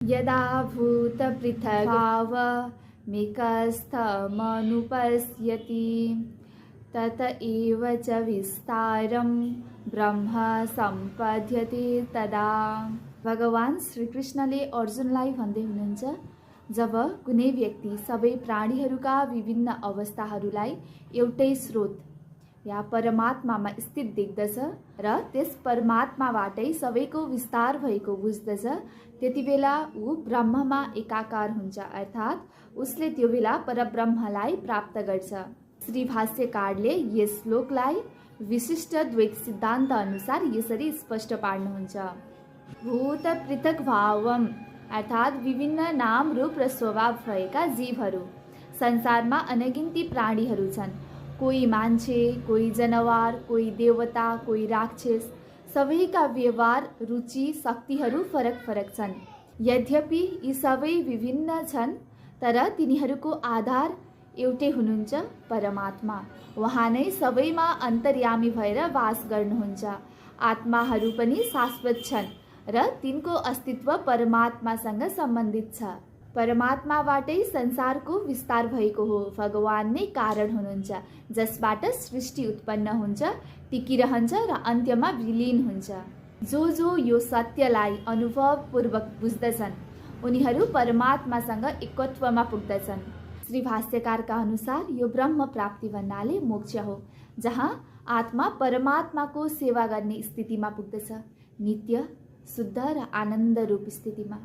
यदा भूतपृथग्भावमेकस्थमनुपश्यति तत एव च विस्तारं ब्रह्म सम्पद्यते तदा। भगवान श्रीकृष्णले अर्जुनलाई भन्दै हुनुहुन्छ, जब कुनै व्यक्ति सबै प्राणीहरूका विभिन्न अवस्थाहरूलाई एउटै स्रोत या परमात्मामा स्थित देख्दछ र त्यस परमात्माबाटै सबैको विस्तार भएको बुझ्दछ, त्यतिबेला ऊ ब्रह्ममा एकाकार हुन्छ, अर्थात् उसले त्यो बेला परब्रह्मलाई प्राप्त गर्छ। श्री भाष्यकारले यस श्लोकलाई विशिष्ट द्वैत सिद्धान्त अनुसार यसरी स्पष्ट पार्नुहुन्छ। भूत पृथक भावम अर्थात् विभिन्न नाम रूप र स्वभाव भएका जीवहरू। संसारमा अनगिन्ती प्राणीहरू छन्, कोही मान्छे, कोही जनावर, कोही देवता, कोही राक्षस। सबैका व्यवहार, रुचि, शक्तिहरू फरक फरक छन्। यद्यपि यी सबै विभिन्न छन्, तर तिनीहरूको आधार एउटै हुनुहुन्छ, परमात्मा। उहाँ नै सबैमा अन्तर्यामी भएर वास गर्नुहुन्छ। आत्माहरू पनि शाश्वत छन् र तिनको अस्तित्व परमात्मासँग सम्बन्धित छ। परमात्माबाटै संसारको विस्तार भएको हो। भगवान नै कारण हुनुहुन्छ, जसबाट सृष्टि उत्पन्न हुन्छ, टिकिरहन्छ र अन्त्यमा विलीन हुन्छ। जो यो सत्यलाई अनुभवपूर्वक बुझ्दछन्, उनीहरू परमात्मासँग एकत्वमा पुग्दछन्। श्री भाष्यकारका अनुसार यो ब्रह्म प्राप्ति भन्नाले मोक्ष हो, जहाँ आत्मा परमात्माको सेवा गर्ने स्थितिमा पुग्दछ, नित्य, शुद्ध र आनन्द रूप स्थितिमा।